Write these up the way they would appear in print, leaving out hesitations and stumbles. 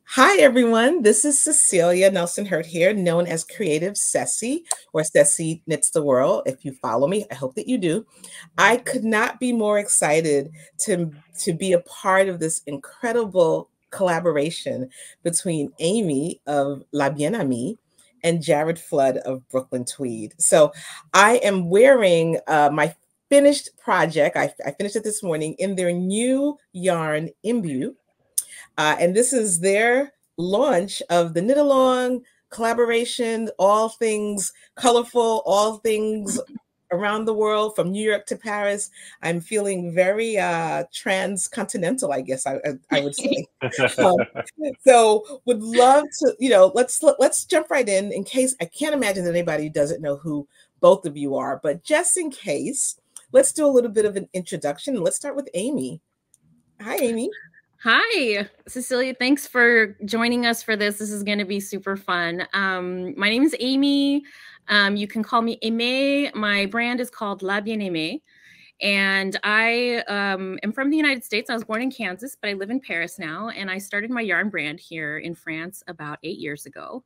Hi, everyone. This is Cecilia Nelson-Hurt here, known as Creative Ceci, or Ceci Knits the World. If you follow me, I hope that you do. I could not be more excited to be a part of this incredible collaboration between Aimée of La Bien Amie and Jared Flood of Brooklyn Tweed. So I am wearing my finished project. I finished it this morning in their new yarn Imbue. And this is their launch of the Knit Along collaboration, all things colorful, all things around the world, from New York to Paris. I'm feeling very transcontinental, I guess I would say. um, so would love to, let's jump right in case I can't imagine that anybody doesn't know who both of you are, but just in case, let's do a little bit of an introduction. Let's start with Aimée. Hi, Aimée. Hi, Cecilia. Thanks for joining us for this. This is going to be super fun. My name is Aimée. You can call me Aimée. My brand is called La Bien Aimée. And I am from the United States. I was born in Kansas, but I live in Paris now. And I started my yarn brand here in France about 8 years ago.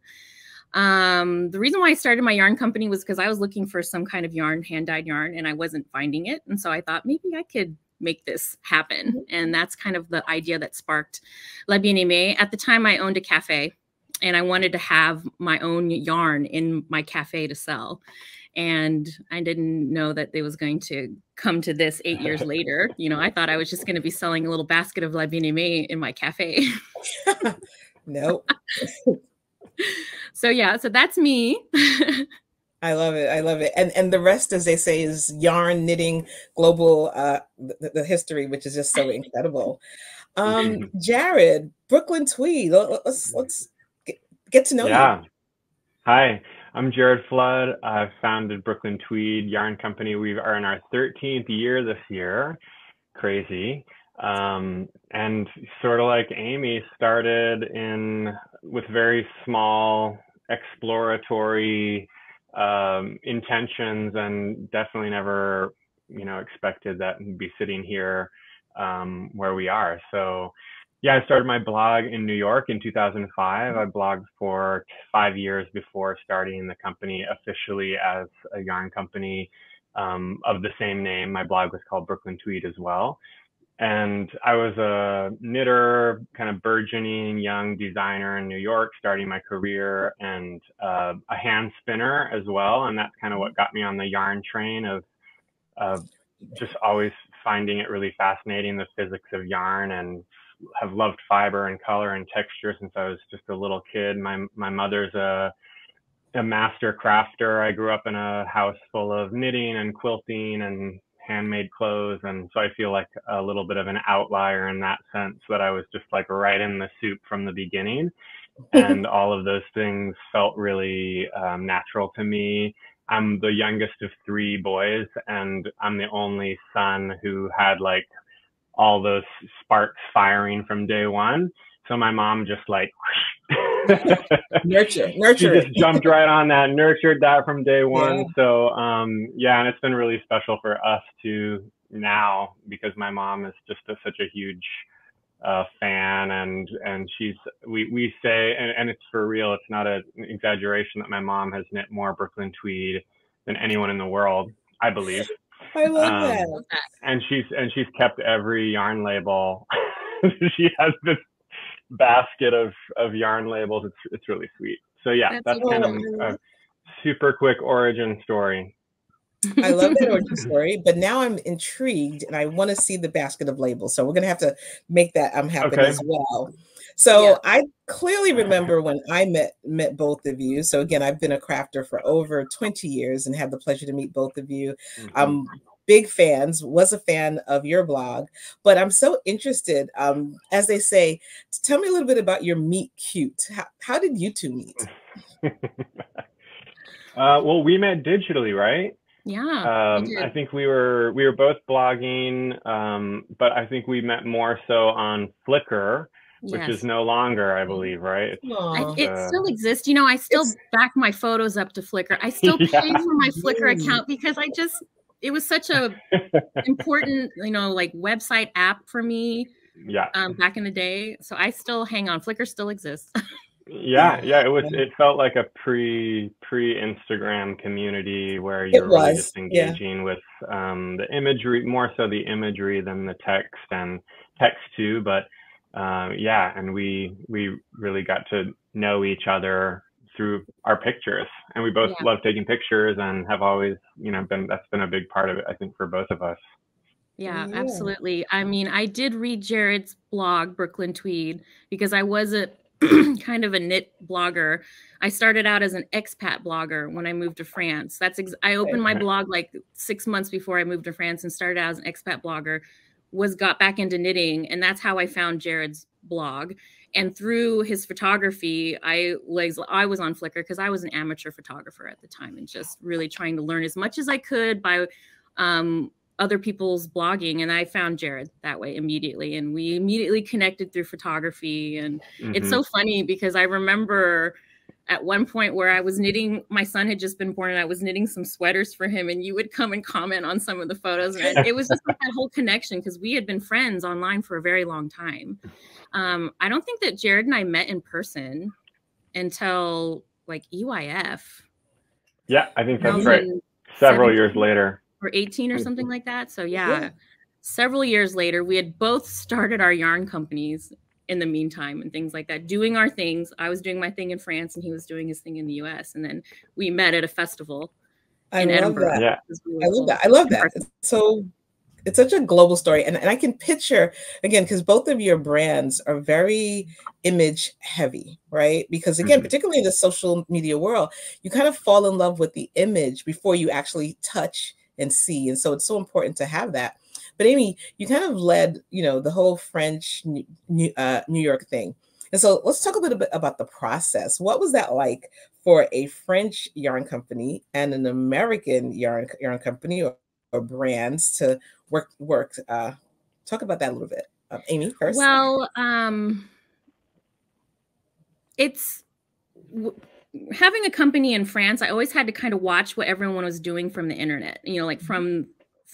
The reason why I started my yarn company was because I was looking for some kind of yarn, hand-dyed yarn, and I wasn't finding it. And so I thought maybe I could make this happen. And that's kind of the idea that sparked La Bien Aimée. At the time, I owned a cafe, and I wanted to have my own yarn in my cafe to sell. And I didn't know that it was going to come to this 8 years later. I thought I was just going to be selling a little basket of La Bien Aimée in my cafe. Nope. So that's me. I love it. I love it. And the rest, as they say, is yarn knitting global, the history, which is just so incredible. Jared, Brooklyn Tweed, let's get to know you. Hi, I'm Jared Flood. I founded Brooklyn Tweed Yarn Company. We are in our 13th year this year. Crazy. And sort of like Aimée, started with very small exploratory intentions, and definitely never, expected that we'd be sitting here where we are. So yeah, I started my blog in New York in 2005. I blogged for 5 years before starting the company officially as a yarn company of the same name. My blog was called Brooklyn Tweed as well. And I was a knitter, kind of burgeoning young designer in New York, starting my career, and a hand spinner as well. And that's kind of what got me on the yarn train of just always finding it really fascinating, the physics of yarn, and have loved fiber and color and texture since I was just a little kid. My mother's a master crafter. I grew up in a house full of knitting and quilting and handmade clothes, and so I feel like a little bit of an outlier in that sense, that I was just like right in the soup from the beginning, and all of those things felt really natural to me. I'm the youngest of 3 boys, and I'm the only son who had like all those sparks firing from day one. So my mom just like nurture she just jumped right on that, nurtured that from day one. Yeah. So and it's been really special for us to now, because my mom is just such a huge fan, and we say, and it's for real, it's not an exaggeration, that my mom has knit more Brooklyn Tweed than anyone in the world, I believe. I love that. And she's kept every yarn label. She has this basket of yarn labels. It's really sweet. So yeah, that's kind of a super quick origin story. I love that origin story, but now I'm intrigued and I want to see the basket of labels. So we're going to have to make that happen as well. So I clearly remember when I met both of you. So again, I've been a crafter for over 20 years and had the pleasure to meet both of you. Big fans, was a fan of your blog, but I'm so interested, as they say, tell me a little bit about your meet cute. How did you two meet? Well, we met digitally, right? Yeah. I think we were both blogging, but I think we met more so on Flickr, which is no longer, I believe, right? It still exists. I still back my photos up to Flickr. I still pay for my Flickr account because it was such a important, like website app for me. Yeah. Back in the day. So I still hang on. Flickr still exists. Yeah, it felt like a pre-Instagram community where It you're really was, just engaging with the imagery, more so the imagery than the text, and text too. But yeah, and we really got to know each other through our pictures, and we both love taking pictures and have always, that's been a big part of it, I think, for both of us. Yeah, absolutely. I mean, I did read Jared's blog, Brooklyn Tweed, because I was a kind of a knit blogger. I started out as an expat blogger when I moved to France. I opened my blog like 6 months before I moved to France and started out as an expat blogger, got back into knitting, and that's how I found Jared's blog. And through his photography, I was on Flickr because I was an amateur photographer at the time and just really trying to learn as much as I could by other people's blogging, and I found Jared that way immediately, and we immediately connected through photography. And it's so funny because I remember at one point where I was knitting, my son had just been born, and I was knitting some sweaters for him, and you would come and comment on some of the photos, and it was just like that whole connection because we had been friends online for a very long time. I don't think that Jared and I met in person until like EYF. Yeah, I think that's right. Several years later. Or 18 or something like that. So yeah, several years later, we had both started our yarn companies in the meantime and things like that, doing our things. I was doing my thing in France and he was doing his thing in the US. And then we met at a festival in Edinburgh. That. Yeah. I love that. I love that. It's such a global story. And I can picture, again, because both of your brands are very image heavy, right? Because again, particularly in the social media world, you kind of fall in love with the image before you actually touch and see. And so it's so important to have that. But Aimée, you kind of led, the whole French New York thing. And so let's talk a little bit about the process. What was that like for a French yarn company and an American yarn company or brands to work? Talk about that a little bit. Aimée, first. Well, it's having a company in France. I always had to kind of watch what everyone was doing from the internet, like from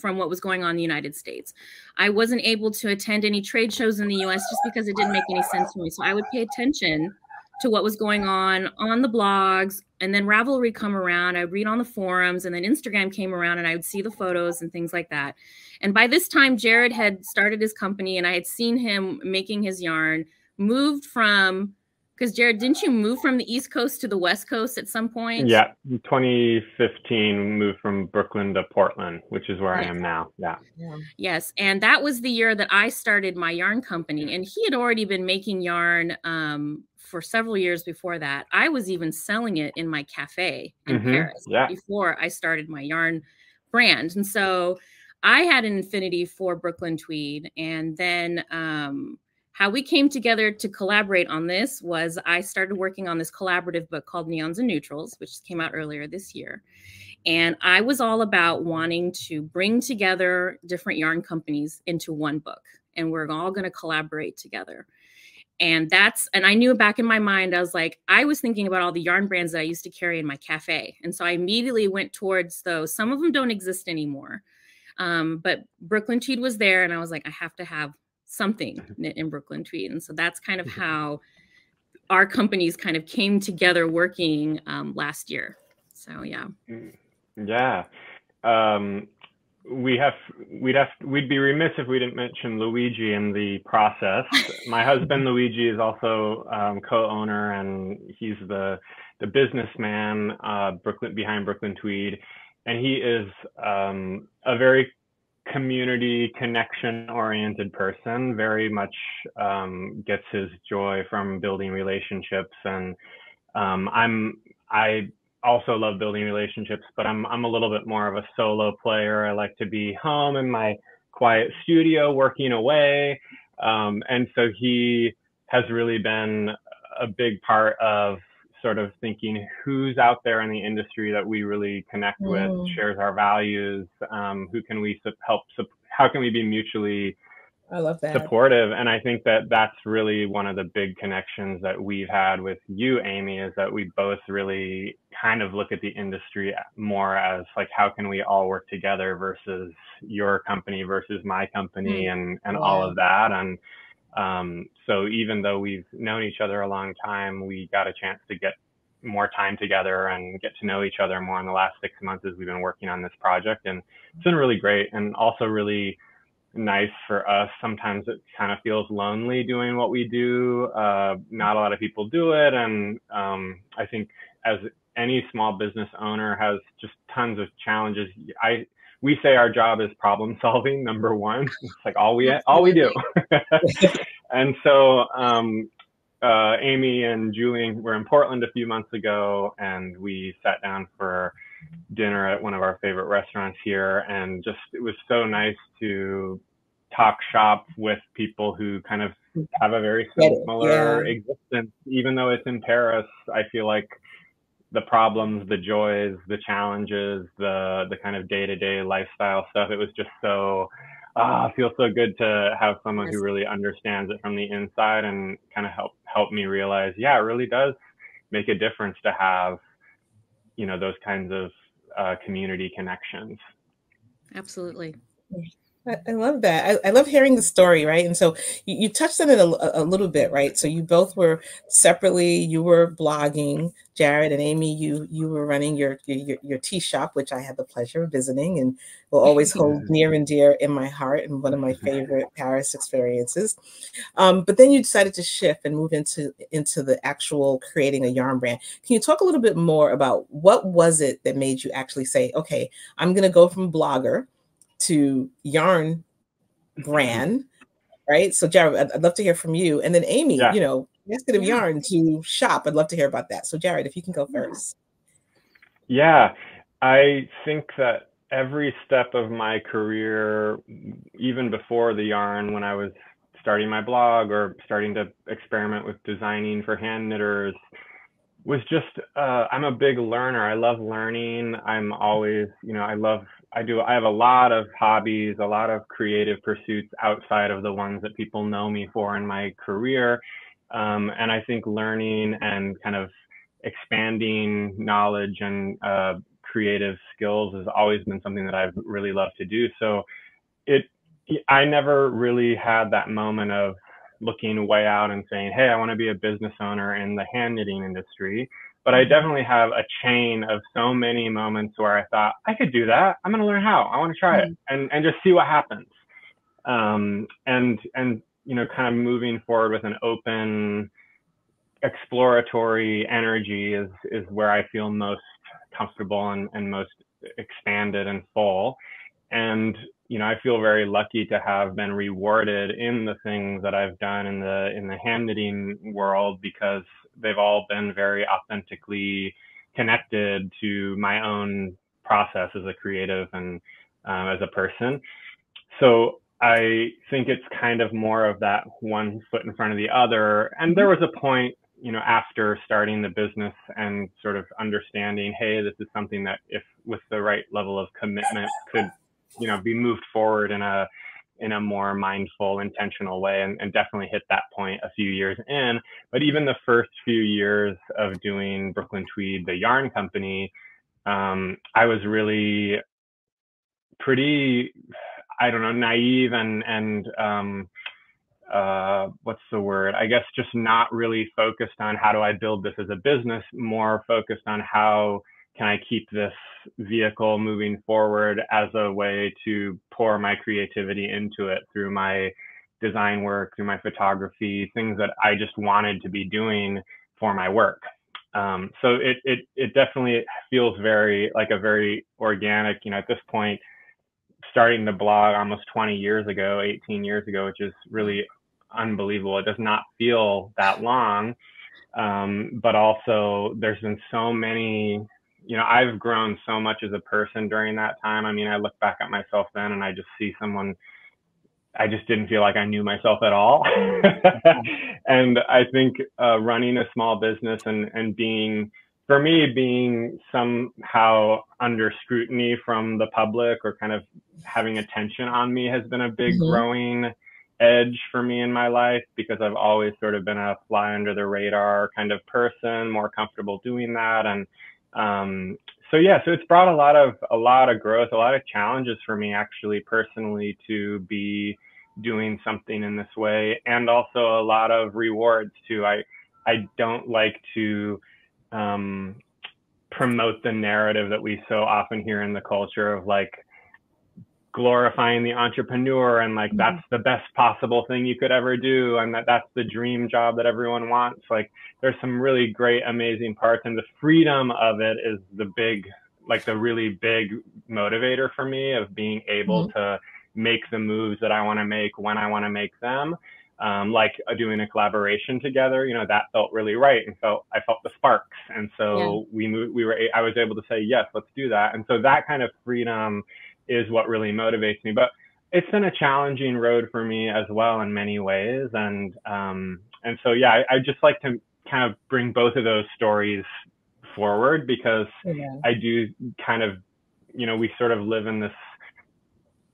what was going on in the United States. I wasn't able to attend any trade shows in the US just because it didn't make any sense to me. So I would pay attention to what was going on the blogs, and then Ravelry come around. I'd read on the forums, and then Instagram came around and I would see the photos and things like that. And by this time, Jared had started his company and I had seen him making his yarn, moved from, because Jared, didn't you move from the East Coast to the West Coast at some point? Yeah, in 2015, moved from Brooklyn to Portland, which is where I am now. Yeah. Yes, and that was the year that I started my yarn company, and he had already been making yarn for several years before that. I was even selling it in my cafe in Paris before I started my yarn brand, and so I had an affinity for Brooklyn Tweed, and then how we came together to collaborate on this was I started working on this collaborative book called Neons and Neutrals, which came out earlier this year. And I was all about wanting to bring together different yarn companies into one book. And we're all going to collaborate together. And I knew back in my mind, I was like, I was thinking about all the yarn brands that I used to carry in my cafe. And so I immediately went towards those. Some of them don't exist anymore. But Brooklyn Tweed was there. And I was like, I have to have something knit in Brooklyn Tweed. And so that's kind of how our companies kind of came together working last year. So yeah. Yeah. We'd be remiss if we didn't mention Luigi in the process. My husband Luigi is also co-owner, and he's the businessman behind Brooklyn Tweed, and he is a very community connection oriented person, very much gets his joy from building relationships. And I also love building relationships, but I'm a little bit more of a solo player. I like to be home in my quiet studio working away. And so he has really been a big part of sort of thinking who's out there in the industry that we really connect with, shares our values, who can we help, how can we be mutually supportive. And I think that that's really one of the big connections that we've had with you, Aimée, is that we both really kind of look at the industry more as like, how can we all work together versus your company versus my company and all of that. And So even though we've known each other a long time, we got a chance to get more time together and get to know each other more in the last 6 months as we've been working on this project. And it's been really great, and also really nice for us. Sometimes it kind of feels lonely doing what we do. Not a lot of people do it. And I think as any small business owner has just tons of challenges. We say our job is problem solving, number one. It's like all we do. And so Aimée and Julie were in Portland a few months ago, and we sat down for dinner at one of our favorite restaurants here, and just it was so nice to talk shop with people who kind of have a very similar existence. Even though it's in Paris, I feel like the problems, the joys, the challenges, the kind of day-to-day lifestyle stuff, it was just so it feels so good to have someone who really understands it from the inside, and kind of help me realize, yeah, it really does make a difference to have, you know, those kinds of community connections. Absolutely. I love that. I love hearing the story, right? And so you touched on it a little bit, right? So you both were separately, you were blogging, Jared and Aimée, you were running your tea shop, which I had the pleasure of visiting and will always hold near and dear in my heart, and one of my favorite Paris experiences. But then you decided to shift and move into the actual creating a yarn brand. Can you talk a little bit more about what was it that made you actually say, okay, I'm going to go from blogger to yarn brand, right? So Jared, I'd love to hear from you. And then Aimée, you know, instead of yarn to shop, I'd love to hear about that. So Jared, if you can go first. Yeah, I think that every step of my career, even before the yarn, when I was starting my blog or starting to experiment with designing for hand knitters, was just, I'm a big learner. I love learning. I'm always, you know, I have a lot of hobbies, a lot of creative pursuits outside of the ones that people know me for in my career. And I think learning and kind of expanding knowledge and creative skills has always been something that I've really loved to do. So I never really had that moment of looking way out and saying, hey, I want to be a business owner in the hand knitting industry. But I definitely have a chain of so many moments where I thought, I could do that. I'm going to learn how. I want to try it and just see what happens. And you know, kind of moving forward with an open, exploratory energy is where I feel most comfortable and most expanded and full. And you know, I feel very lucky to have been rewarded in the things that I've done in the hand knitting world, because they've all been very authentically connected to my own process as a creative and as a person. So I think it's kind of more of that one foot in front of the other. And there was a point, you know, after starting the business and sort of understanding, hey, this is something that if with the right level of commitment could, you know, be moved forward in a more mindful, intentional way, and definitely hit that point a few years in. But even the first few years of doing Brooklyn Tweed, the yarn company, I was really pretty, I don't know, naive and what's the word? I guess just not really focused on how do I build this as a business, more focused on how can I keep this vehicle moving forward as a way to pour my creativity into it through my design work, through my photography, things that I just wanted to be doing for my work. So it definitely feels very like a very organic, you know, at this point, starting the blog almost 20 years ago, 18 years ago, which is really unbelievable. It does not feel that long. But also there's been so many, you know, I've grown so much as a person during that time. I mean, I look back at myself then and I just see someone, I just didn't feel like I knew myself at all. And I think running a small business and being, for me, being somehow under scrutiny from the public or kind of having attention on me has been a big growing edge for me in my life, because I've always sort of been a fly under the radar kind of person, more comfortable doing that. And so yeah, so it's brought a lot of growth, a lot of challenges for me actually personally to be doing something in this way, and also a lot of rewards too. I don't like to promote the narrative that we so often hear in the culture of like glorifying the entrepreneur and like that's the best possible thing you could ever do, and that's the dream job that everyone wants. Like there's some really great, amazing parts, and the freedom of it is the really big motivator for me, of being able to make the moves that I want to make when I want to make them. Like doing a collaboration together, you know, that felt really right, and I felt the sparks, and so I was able to say yes, let's do that. And so that kind of freedom is what really motivates me. But it's been a challenging road for me as well in many ways, and so yeah, I just like to kind of bring both of those stories forward, because I do kind of, you know, we sort of live in this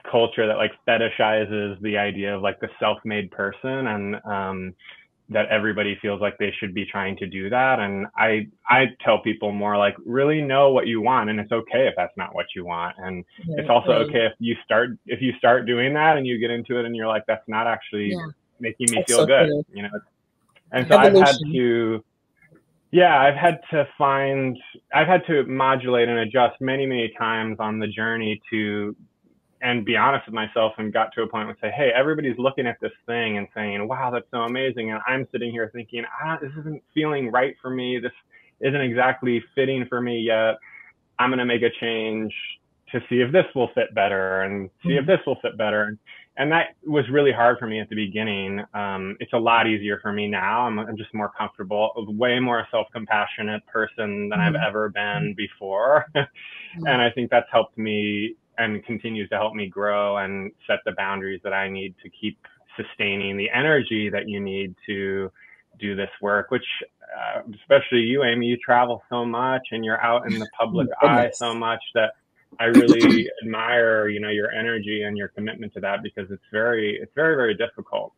culture that like fetishizes the idea of like the self-made person, and that everybody feels like they should be trying to do that. And I tell people more like, really know what you want, and it's okay if that's not what you want, and it's also okay if you start doing that and you get into it and you're like, that's not actually making me feel good, you know. And so I've had to modulate and adjust many times on the journey and be honest with myself, and got to a point where say, hey, everybody's looking at this thing and saying, wow, that's so amazing. And I'm sitting here thinking, this isn't feeling right for me. This isn't exactly fitting for me yet. I'm going to make a change to see if this will fit better, and see if this will fit better. And that was really hard for me at the beginning. It's a lot easier for me now. I'm just more comfortable, a way more self-compassionate person than I've ever been before. And I think that's helped me and continues to help me grow and set the boundaries that I need to keep sustaining the energy that you need to do this work, which especially you, Amy, you travel so much and you're out in the public eye so much, that I really admire, you know, your energy and your commitment to that, because it's very, very difficult.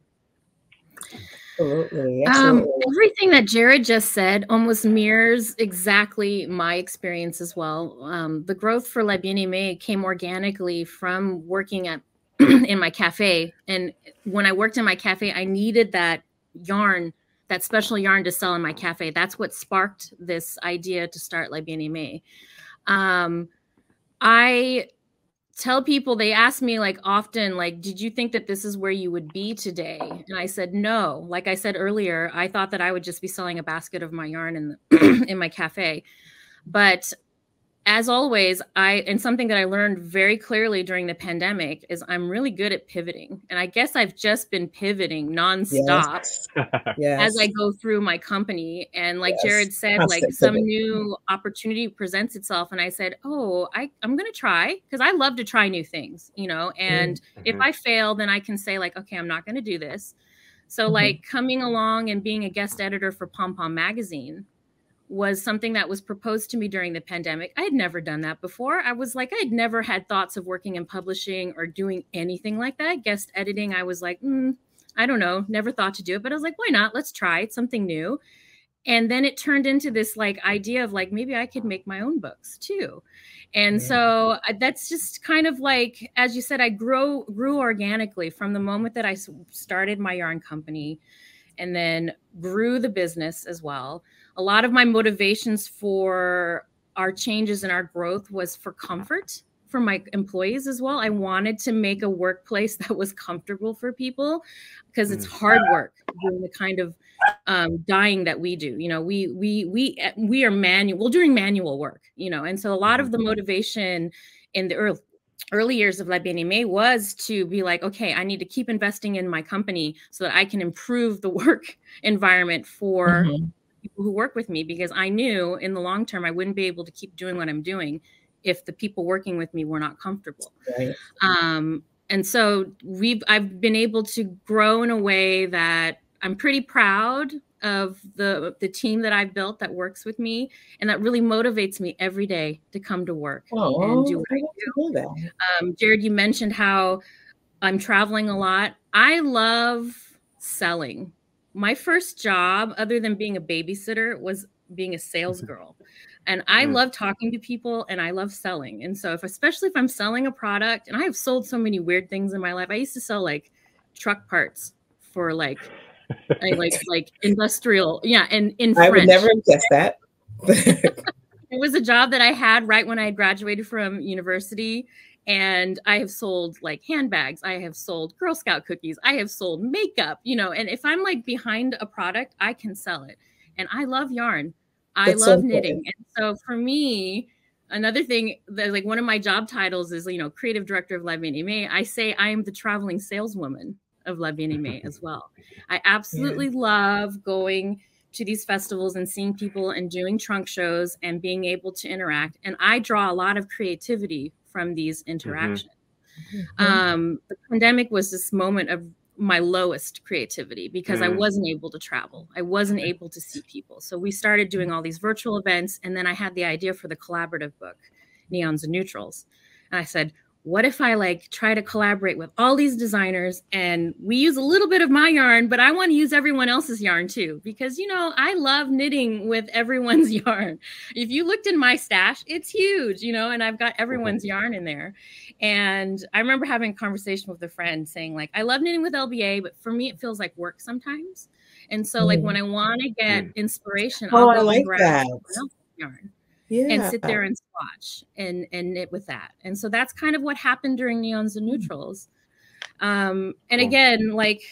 Absolutely. Everything that Jared just said almost mirrors exactly my experience as well. The growth for La Bien-Aimée came organically from working in my cafe. And when I worked in my cafe, I needed that yarn, that special yarn to sell in my cafe. That's what sparked this idea to start La Bien-Aimée. I tell people, they ask me like often, like, did you think that this is where you would be today? And I said, no. Like I said earlier, I thought that I would just be selling a basket of my yarn in my cafe. But as always, and something that I learned very clearly during the pandemic is I'm really good at pivoting. And I guess I've just been pivoting nonstop as I go through my company. And like Jared said, like some new opportunity presents itself. And I said, oh, I'm going to try, because I love to try new things, you know, and if I fail, then I can say like, okay, I'm not going to do this. So like coming along and being a guest editor for Pom Pom magazine was something that was proposed to me during the pandemic. I had never done that before. I was like, I had never had thoughts of working in publishing or doing anything like that. Guest editing, I was like, I don't know, never thought to do it, but I was like, why not? Let's try. It's something new. And then it turned into this like idea of like, maybe I could make my own books too. And so that's just kind of like, as you said, I grew organically from the moment that I started my yarn company, and then grew the business as well. A lot of my motivations for our changes and our growth was for comfort for my employees as well. I wanted to make a workplace that was comfortable for people, because it's hard work doing the kind of dyeing that we do. You know, we are we're doing manual work, you know, and so a lot of the motivation in the early years of La Bien-Aimée was to be like, okay, I need to keep investing in my company so that I can improve the work environment for people who work with me, because I knew in the long term I wouldn't be able to keep doing what I'm doing if the people working with me were not comfortable. And so I've been able to grow in a way that I'm pretty proud of the team that I've built that works with me, and that really motivates me every day to come to work and do what I do. Jared, you mentioned how I'm traveling a lot. I love selling. My first job, other than being a babysitter, was being a sales girl. And I love talking to people, and I love selling. And so especially if I'm selling a product, and I have sold so many weird things in my life. I used to sell like truck parts for like industrial. Yeah. And in I French. would never have guessed that. It was a job that I had right when I had graduated from university. And I have sold like handbags. I have sold Girl Scout cookies. I have sold makeup, you know, and if I'm like behind a product, I can sell it. And I love yarn. I love knitting. And so for me, another thing that like one of my job titles is, you know, creative director of La Bien Aimée. I say I am the traveling saleswoman of La Bien Aimée as well. I absolutely love going to these festivals and seeing people and doing trunk shows and being able to interact. And I draw a lot of creativity from these interactions. The pandemic was this moment of my lowest creativity because I wasn't able to travel. I wasn't able to see people. So we started doing all these virtual events. And then I had the idea for the collaborative book, Neons and Neutrals. And I said, what if I like try to collaborate with all these designers and we use a little bit of my yarn, but I want to use everyone else's yarn too, because, you know, I love knitting with everyone's yarn. If you looked in my stash, it's huge, you know, and I've got everyone's yarn in there. And I remember having a conversation with a friend saying like, I love knitting with LBA, but for me, it feels like work sometimes. And so like when I want to get inspiration, I'll go and grab someone else's yarn. And sit there and swatch and knit with that. And so that's kind of what happened during Neons and Neutrals. And again, like,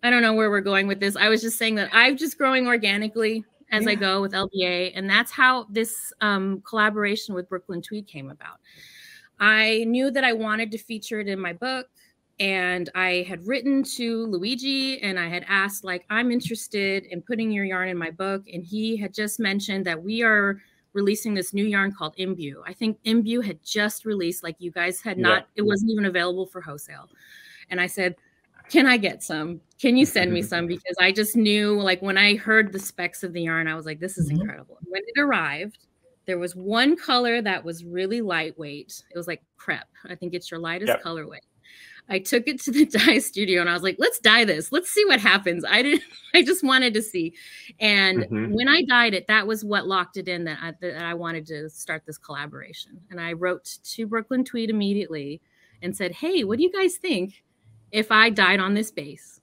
I don't know where we're going with this. I was just saying that I'm just growing organically as I go with LBA. And that's how this collaboration with Brooklyn Tweed came about. I knew that I wanted to feature it in my book. And I had written to Luigi and I had asked, like, I'm interested in putting your yarn in my book. And he had just mentioned that we are releasing this new yarn called Imbue. I think Imbue had just released, like you guys had not, it wasn't even available for wholesale. And I said, can I get some? Can you send me some? Because I just knew, like when I heard the specs of the yarn, I was like, this is incredible. When it arrived, there was one color that was really lightweight. It was like crepe. I think it's your lightest colorway. I took it to the dye studio and I was like, let's dye this. Let's see what happens. I just wanted to see. And when I dyed it, that was what locked it in that I wanted to start this collaboration. And I wrote to Brooklyn Tweed immediately and said, hey, what do you guys think if I dyed on this base?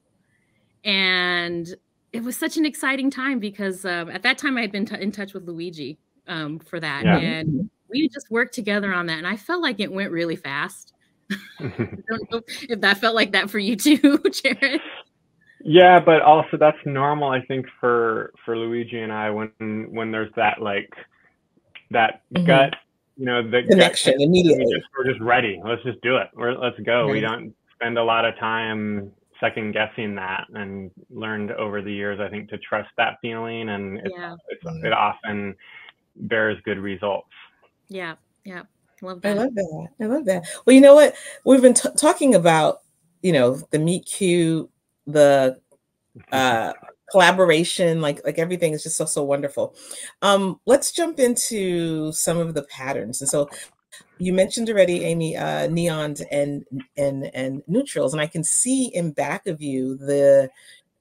And it was such an exciting time because at that time I had been in touch with Luigi for that. And we just worked together on that. And I felt like it went really fast. I don't know if that felt like that for you too, Jared. Yeah, but also that's normal, I think, for Luigi and I when there's that like that gut, you know, the connection immediately. We're just ready. Let's just do it. Let's go. We don't spend a lot of time second guessing that, and learned over the years, I think, to trust that feeling, and it often bears good results. Yeah. Love that. I love that. Well, you know what? We've been talking about, you know, the meet cute, the collaboration, like everything is just so wonderful. Let's jump into some of the patterns. And so you mentioned already, Aimée, neons and neutrals, and I can see in back of you the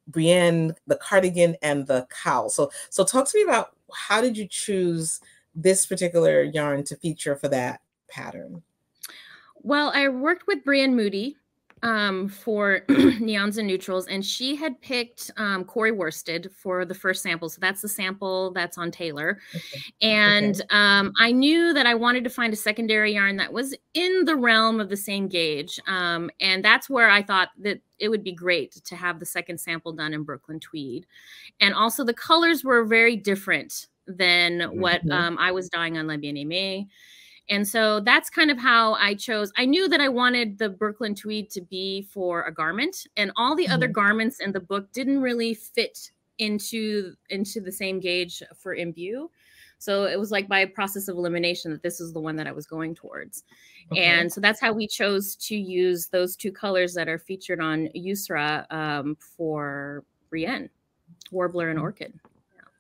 Brienne, the cardigan, and the cowl. So talk to me about how did you choose this particular yarn to feature for that pattern? Well, I worked with Brienne Moody for Neons and Neutrals, and she had picked Corey Worsted for the first sample. So that's the sample that's on Taylor. And I knew that I wanted to find a secondary yarn that was in the realm of the same gauge. And that's where I thought that it would be great to have the second sample done in Brooklyn Tweed. And also the colors were very different than what I was dyeing on La Bien Aimée. And so that's kind of how I chose. I knew that I wanted the Brooklyn Tweed to be for a garment, and all the other garments in the book didn't really fit into the same gauge for Imbue. So it was like by a process of elimination that this is the one that I was going towards. And so that's how we chose to use those two colors that are featured on Yusra for Brienne, Warbler and Orchid.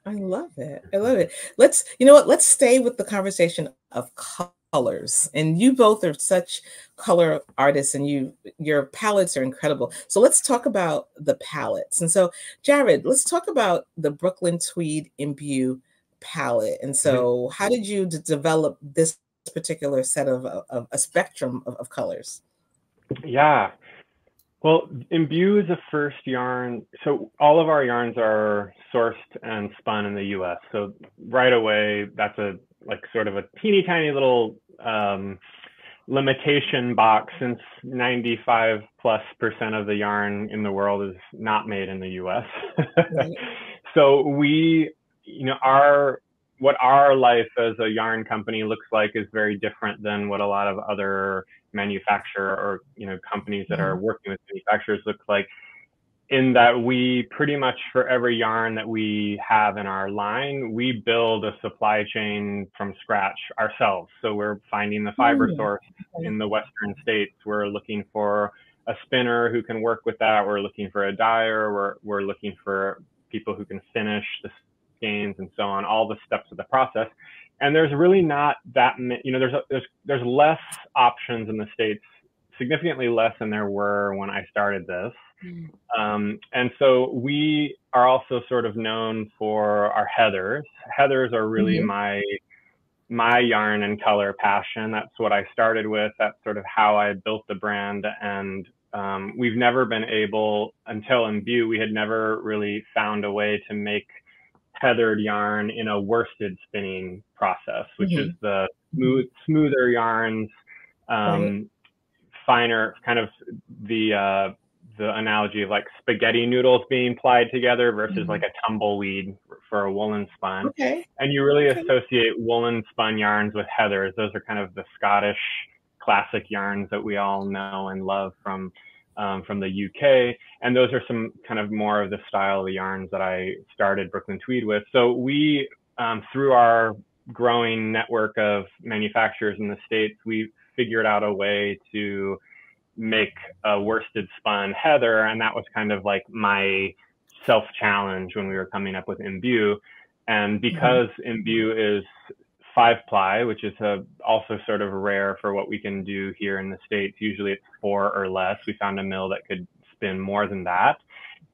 I love it. I love it. Let's stay with the conversation of colors. And you both are such color artists, and your palettes are incredible. So let's talk about the palettes. And so, Jared, let's talk about the Brooklyn Tweed Imbue palette. And so how did you develop this particular set of a spectrum of colors? Yeah. Well, Imbue is the first yarn. So all of our yarns are sourced and spun in the U.S. So right away, that's a sort of a teeny tiny little limitation box, since 95+% of the yarn in the world is not made in the U.S. Right. So what our life as a yarn company looks like is very different than what a lot of other manufacturer or companies that are working with manufacturers look like, in that we pretty much, for every yarn that we have in our line, we build a supply chain from scratch ourselves. So we're finding the fiber source in the Western states. We're looking for a spinner who can work with that. We're looking for a dyer. We're looking for people who can finish the skeins and so on, all the steps of the process. And there's really not that many, there's less options in the States, significantly less than there were when I started this. And so we are also sort of known for our heathers. Heathers are really my yarn and color passion. That's what I started with. That's sort of how I built the brand. And we've never been able, until Imbue, we had never really found a way to make heathered yarn in a worsted spinning process, which is the smoother yarns, finer, kind of the analogy of like spaghetti noodles being plied together versus like a tumbleweed for a woolen spun. And you really associate woolen spun yarns with heathers. Those are kind of the Scottish classic yarns that we all know and love from the UK. And those are some kind of more of the style of the yarns that I started Brooklyn Tweed with. So we, through our growing network of manufacturers in the States, we figured out a way to make a worsted spun heather. And that was kind of like my self-challenge when we were coming up with Imbue. And because Imbue is 5-ply, which is also sort of rare for what we can do here in the States. Usually it's 4 or less. We found a mill that could spin more than that.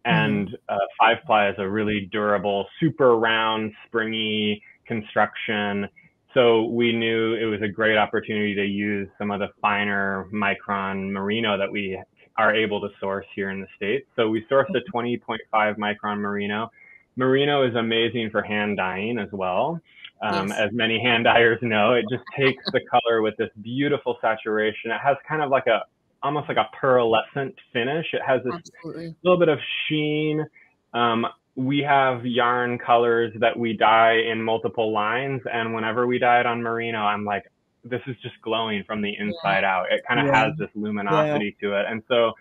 And 5-ply is a really durable, super round, springy construction. So we knew it was a great opportunity to use some of the finer micron merino that we are able to source here in the States. So we sourced a 20.5 micron merino. Merino is amazing for hand dyeing as well. As many hand dyers know, it just takes the color with this beautiful saturation. It has kind of like almost like a pearlescent finish. It has this little bit of sheen. We have yarn colors that we dye in multiple lines. And whenever we dye it on merino, I'm like, this is just glowing from the inside out. It kind of has this luminosity to it. And so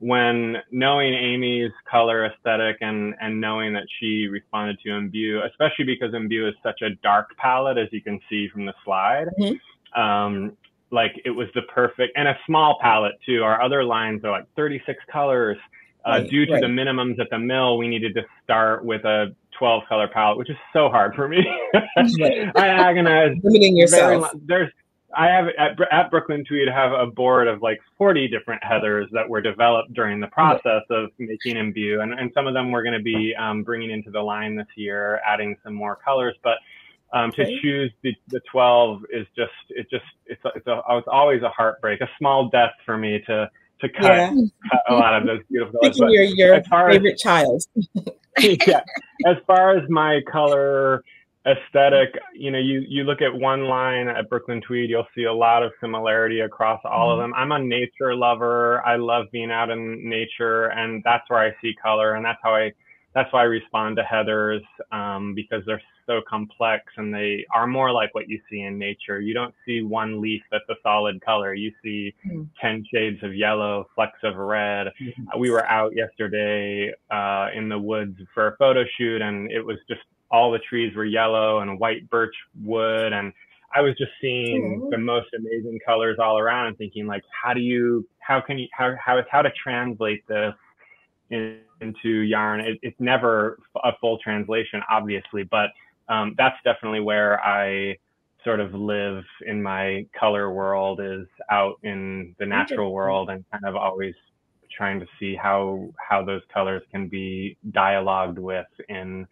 when knowing Aimée's color aesthetic and knowing that she responded to Imbue, especially because Imbue is such a dark palette, as you can see from the slide, like it was the perfect, and a small palette too. Our other lines are like 36 colors. Due to the minimums at the mill, we needed to start with a 12 color palette, which is so hard for me. I agonize. Limiting yourself. I have at Brooklyn Tweed have a board of like 40 different heathers that were developed during the process of making Imbue, and some of them we're going to be bringing into the line this year, adding some more colors. But to choose the 12 is it's always a heartbreak, a small death for me to cut a lot of those beautiful colors. But your favorite child. As far as my color aesthetic, you look at one line at Brooklyn Tweed, you'll see a lot of similarity across all of them. I'm a nature lover. I love being out in nature, and that's where I see color, and that's why I respond to heathers, because they're so complex and they are more like what you see in nature. You don't see one leaf that's a solid color. You see 10 shades of yellow, flecks of red. We were out yesterday in the woods for a photo shoot, and it was just all the trees were yellow and white birch wood, and I was just seeing the most amazing colors all around and thinking, like, how to translate this into yarn. It's never a full translation, obviously, but that's definitely where I sort of live in my color world, is out in the natural world, and kind of always trying to see how those colors can be dialogued with in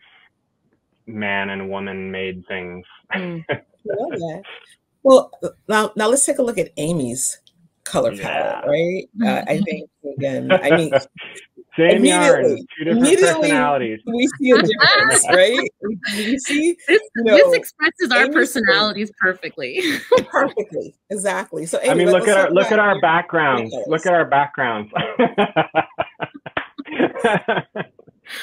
man and woman made things. Well, now let's take a look at Aimée's color palette, right? I think, again, I mean, same yarn, two different personalities. We see a difference, right? We see, this expresses our personalities perfectly. Perfectly, exactly. So, Amy, I mean, look at our backgrounds. Look at our backgrounds.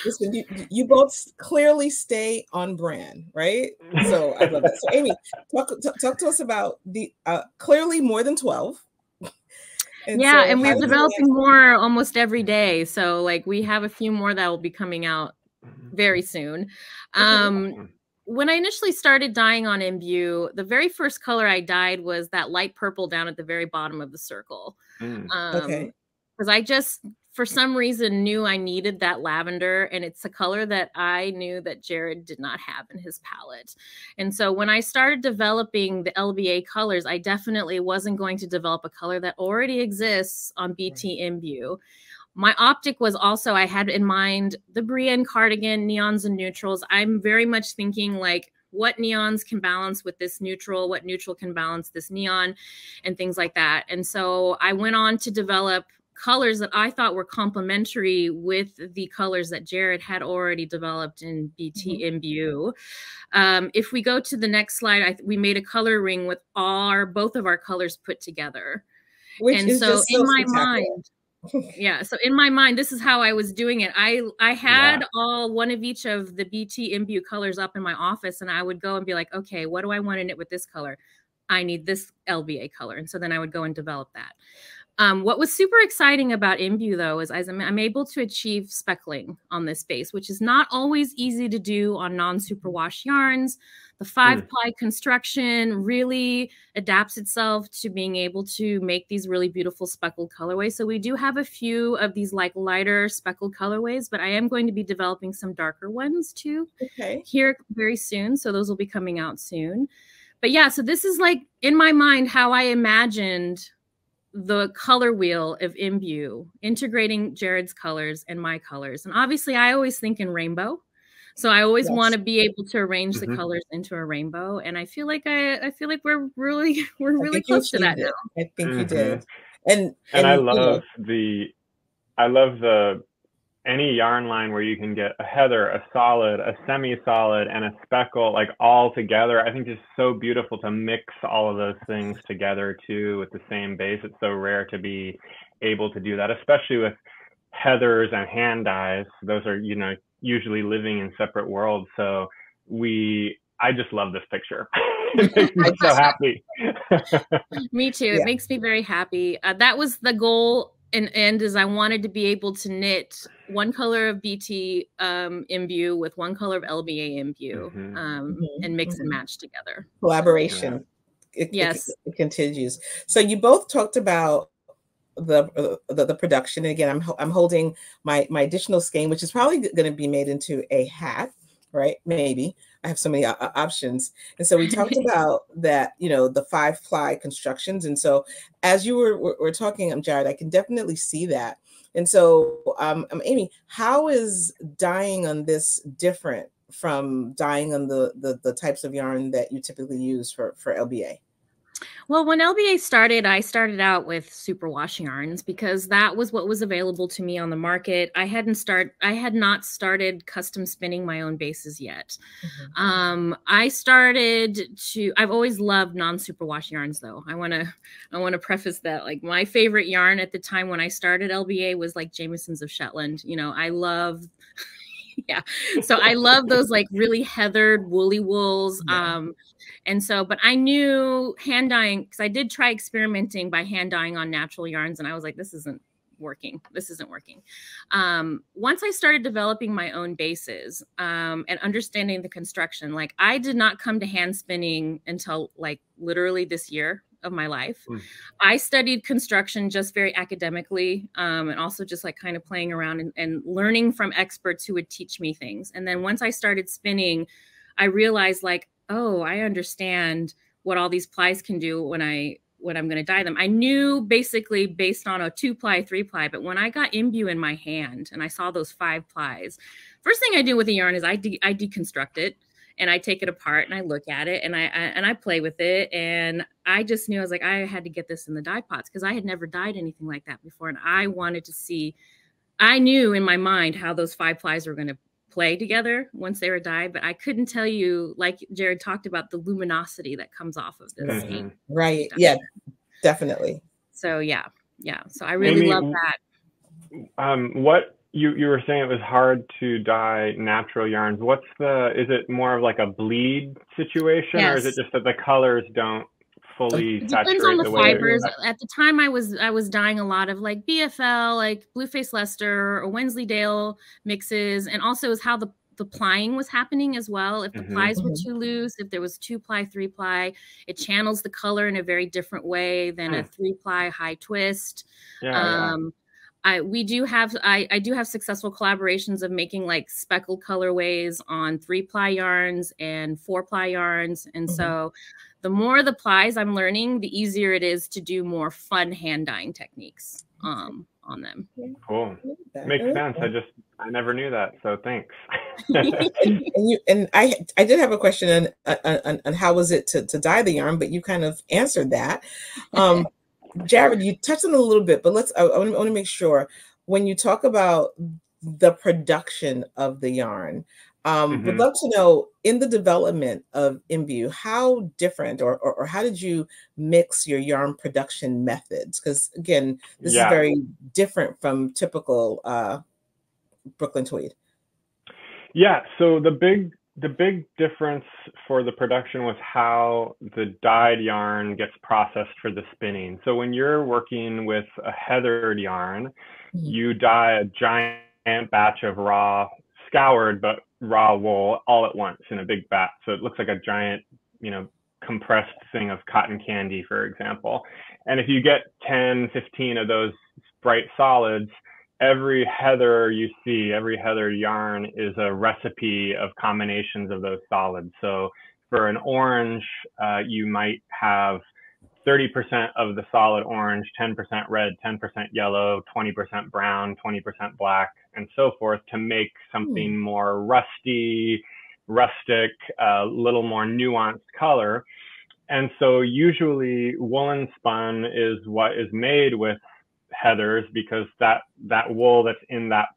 Listen, you both clearly stay on brand, right? So I love that. So, Amy, talk to us about the clearly more than 12. And we're developing more almost every day. So like we have a few more that will be coming out very soon. When I initially started dyeing on Imbue, the very first color I dyed was that light purple down at the very bottom of the circle. Because I just, for some reason, knew I needed that lavender, and it's a color that I knew that Jared did not have in his palette. And so when I started developing the LBA colors, I definitely wasn't going to develop a color that already exists on BT Imbue. My optic was also, I had in mind the Brienne cardigan, neons and neutrals. I'm very much thinking like, what neons can balance with this neutral, what neutral can balance this neon, and things like that. And so I went on to develop colors that I thought were complementary with the colors that Jared had already developed in BT Imbue. If we go to the next slide, we made a color ring with both of our colors put together. Which is so in my mind, so in my mind, this is how I was doing it. I had one of each of the BT Imbue colors up in my office, and I would go and be like, okay, what do I want to knit with this color? I need this LBA color. And so then I would go and develop that. What was super exciting about Imbue, though, is I'm able to achieve speckling on this base, which is not always easy to do on non-superwash yarns. The 5-ply construction really adapts itself to being able to make these really beautiful speckled colorways. So we do have a few of these like lighter speckled colorways, but I am going to be developing some darker ones too here very soon. So those will be coming out soon. But yeah, so this is like in my mind how I imagined the color wheel of Imbue, integrating Jared's colors and my colors. And obviously I always think in rainbow. So I always want to be able to arrange the colors into a rainbow. And I feel like we're really close to that now. I think you did. And I love any yarn line where you can get a heather, a solid, a semi-solid, and a speckle like all together. I think it's so beautiful to mix all of those things together too with the same base. It's so rare to be able to do that, especially with heathers and hand dyes. Those are, usually living in separate worlds. So I just love this picture. It makes me so happy. Me too. It makes me very happy. That was the goal. And is I wanted to be able to knit one color of BT Imbue with one color of LBA Imbue and mix and match together. Collaboration. It continues. So you both talked about the production. And again, I'm holding my additional skein, which is probably going to be made into a hat, right? Maybe. I have so many options. And so we talked about that, the 5-ply constructions. And so as you were talking, Jared, I can definitely see that. And so, Amy, how is dyeing on this different from dyeing on the types of yarn that you typically use for LBA? Well, when LBA started, I started out with superwash yarns because that was what was available to me on the market. I had not started custom spinning my own bases yet. I've always loved non-superwash yarns though. I want to preface that like my favorite yarn at the time when I started LBA was like Jamieson's of Shetland. I love so I love those like really heathered woolly wools. And so, but I knew hand dyeing, because I did try experimenting by hand dyeing on natural yarns. And I was like, this isn't working. Once I started developing my own bases and understanding the construction, like I did not come to hand spinning until like literally this year of my life. I studied construction just very academically and also just like kind of playing around and learning from experts who would teach me things. And then once I started spinning, I realized like, oh, I understand what all these plies can do when I'm going to dye them. I knew basically based on a 2-ply, 3-ply, but when I got Imbue in my hand and I saw those 5 plies, first thing I do with the yarn is I deconstruct it and I take it apart and I look at it and I play with it. And I just knew, I was like, I had to get this in the dye pots because I had never dyed anything like that before. And I wanted to see, I knew in my mind how those 5 plies were going to play together once they were dyed, but I couldn't tell you, like Jared talked about, the luminosity that comes off of this. Right. Yeah, definitely. So yeah. So I really love that. What you were saying, it was hard to dye natural yarns. Is it more of like a bleed situation, or is it just that the colors don't fully saturate? Depends on the fibers. At the time, I was dyeing a lot of like BFL, like Blueface Leicester or Wensleydale mixes, and also is how the plying was happening as well. If the plies were too loose, if there was 2-ply, 3-ply, it channels the color in a very different way than a 3-ply high twist. I do have successful collaborations of making like speckled colorways on 3-ply yarns and 4-ply yarns. And so the more the plies I'm learning, the easier it is to do more fun hand dyeing techniques on them. Cool. Makes sense. I never knew that. So thanks. and I did have a question on how was it to dye the yarn, but you kind of answered that. Jared, you touched on it a little bit, but I want to make sure when you talk about the production of the yarn, would love to know, in the development of Imbue, how different or how did you mix your yarn production methods? Because again, this is very different from typical Brooklyn Tweed. Yeah, so the big difference for the production was how the dyed yarn gets processed for the spinning. So when you're working with a heathered yarn, you dye a giant batch of scoured but raw wool all at once in a big vat. So it looks like a giant, compressed thing of cotton candy, for example. And if you get 10, 15 of those bright solids, every heather you see, every heather yarn is a recipe of combinations of those solids. So for an orange, you might have 30% of the solid orange, 10% red, 10% yellow, 20% brown, 20% black, and so forth, to make something more rusty, rustic, a little more nuanced color. And so usually woolen spun is what is made with heathers, because that wool that's in that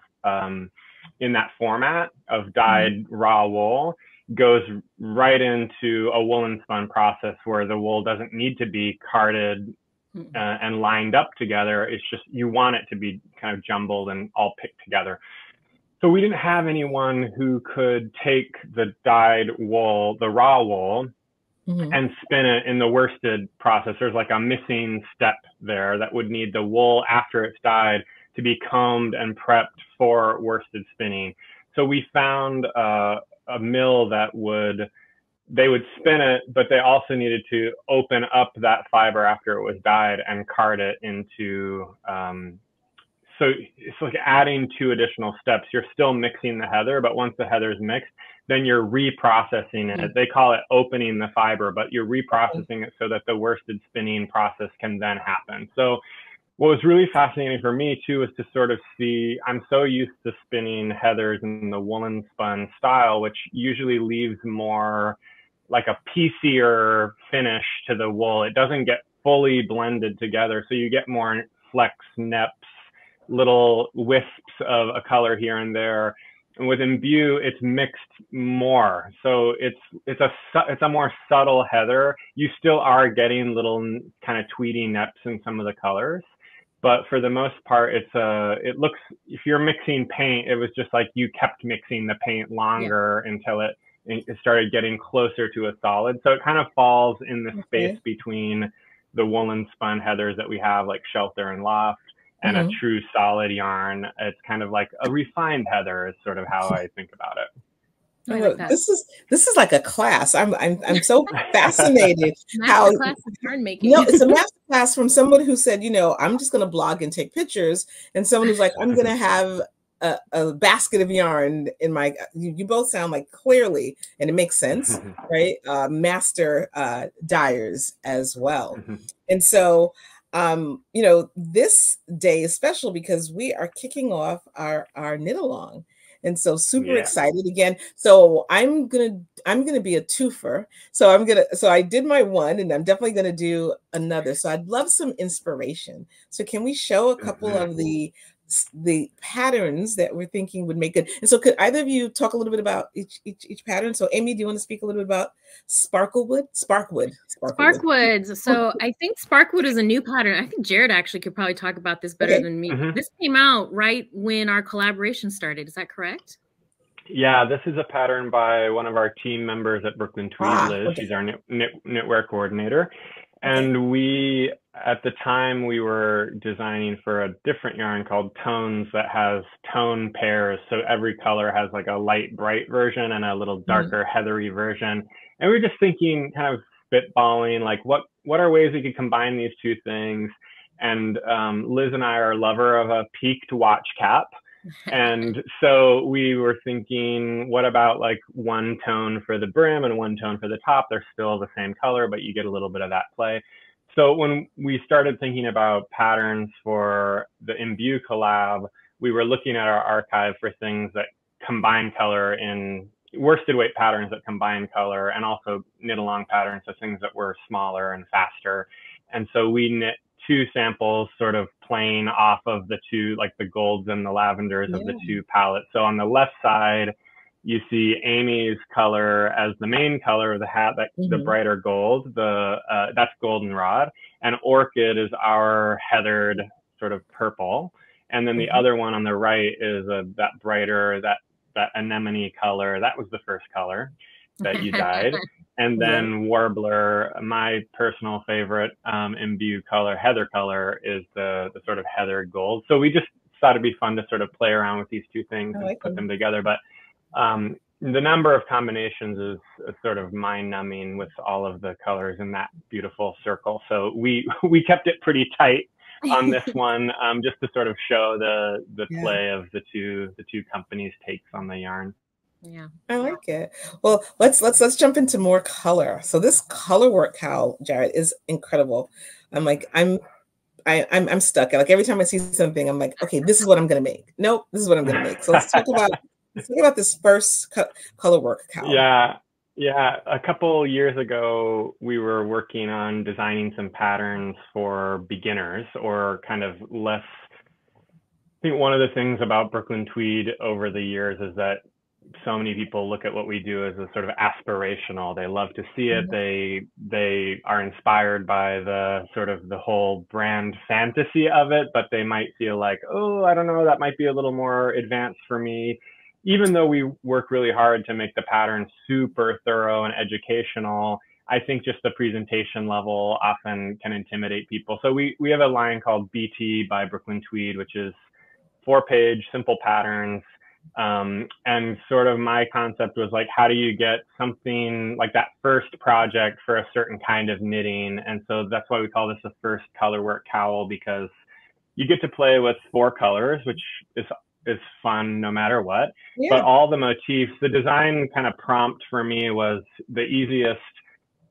format of dyed raw wool goes right into a woolen spun process where the wool doesn't need to be carded and lined up together. It's just, you want it to be kind of jumbled and all picked together. So we didn't have anyone who could take the dyed wool, the raw wool, and spin it in the worsted process. There's like a missing step there that would need the wool after it's dyed to be combed and prepped for worsted spinning. So we found a mill that they would spin it, but they also needed to open up that fiber after it was dyed and card it into, so it's like adding 2 additional steps. You're still mixing the heather, but once the heather is mixed, then you're reprocessing it. They call it opening the fiber, but you're reprocessing it so that the worsted spinning process can then happen. So what was really fascinating for me too was to sort of see, I'm so used to spinning heathers in the woolen spun style, which usually leaves more like a piecier finish to the wool. It doesn't get fully blended together. So you get more flecks, neps, little wisps of a color here and there. And with Imbue, it's mixed more. So it's a more subtle heather. You still are getting little kind of tweedy neps in some of the colors, but for the most part, it looks, if you're mixing paint, it was just like you kept mixing the paint longer until it started getting closer to a solid. So it kind of falls in the space between the woolen spun heathers that we have, like Shelter and Loft, and a true solid yarn. It's kind of like a refined heather is sort of how I think about it. I like that. This is like a class. I'm so fascinated how yarn making. it's a master class from someone who said, I'm just going to blog and take pictures, and someone who's like, I'm going to have a basket of yarn in my. You both sound like clearly, and it makes sense, right? Master dyers as well, and so. This day is special because we are kicking off our knit along. And so super excited again. So I'm gonna be a twofer. So I did my one, and I'm definitely gonna do another. So I'd love some inspiration. So can we show a couple of the patterns that we're thinking would make good? And so could either of you talk a little bit about each pattern? So Aimee, do you want to speak a little bit about Sparkwood? So I think Sparkwood is a new pattern. I think Jared actually could probably talk about this better than me. This came out right when our collaboration started. Is that correct? Yeah, this is a pattern by one of our team members at Brooklyn Tweed, Liz. She's our knitwear coordinator. And we, at the time, we were designing for a different yarn called Tones that has tone pairs. So every color has like a light, bright version and a little darker, heathery version. And we were just thinking, kind of spitballing, like what are ways we could combine these two things? And Liz and I are a lover of a peaked watch cap. And so we were thinking, what about like one tone for the brim and one tone for the top? They're still the same color, but you get a little bit of that play. So when we started thinking about patterns for the Imbue collab, we were looking at our archive for things that combine color in worsted weight patterns that combine color, and also knit along patterns, so things that were smaller and faster. And so we knit 2 samples sort of playing off of the two, like the golds and the lavenders of the 2 palettes. So on the left side, you see Aimee's color as the main color of the hat, that the brighter gold, that's goldenrod, and orchid is our heathered sort of purple. And then the other one on the right is that brighter, that anemone color. That was the first color that you dyed. And then Warbler, my personal favorite Imbue color, heather color, is the sort of heather gold. So we just thought it'd be fun to sort of play around with these 2 things and put them together. But the number of combinations is sort of mind-numbing with all of the colors in that beautiful circle. So we kept it pretty tight on this one, just to sort of show the play of the two companies' takes on the yarn. Yeah, I like it. Well, let's jump into more color. So this color work KAL, Jared, is incredible. I'm like, I'm stuck. Like every time I see something, I'm like, okay, this is what I'm gonna make. Nope, this is what I'm gonna make. So let's talk about this first color work KAL. Yeah. A couple years ago, we were working on designing some patterns for beginners, or kind of less. I think one of the things about Brooklyn Tweed over the years is that so many people look at what we do as a sort of aspirational. They love to see it. They are inspired by the sort of the whole brand fantasy of it, but they might feel like, oh, I don't know, that might be a little more advanced for me. Even though we work really hard to make the pattern super thorough and educational, I think just the presentation level often can intimidate people. So we have a line called BT by Brooklyn Tweed, which is 4-page simple patterns. And sort of my concept was like, how do you get something like that first project for a certain kind of knitting? And so that's why we call this the first color work KAL, because you get to play with 4 colors, which is fun no matter what. But all the motifs, the design kind of prompt for me was the easiest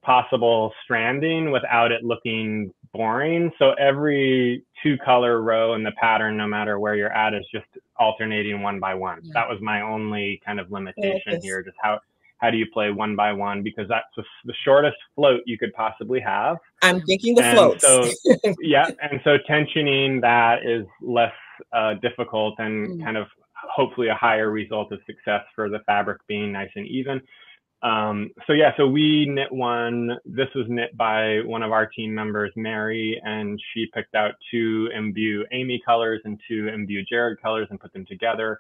possible stranding without it looking boring. So every 2-color row in the pattern, no matter where you're at, is just alternating 1 by 1. That was my only kind of limitation here. Just how do you play 1 by 1? Because that's the shortest float you could possibly have. I'm thinking the floats. So, and so tensioning that is less difficult, and kind of hopefully a higher result of success for the fabric being nice and even. So we knit one. This was knit by one of our team members, Mary, and she picked out 2 Imbue Aimee colors and 2 Imbue Jared colors and put them together.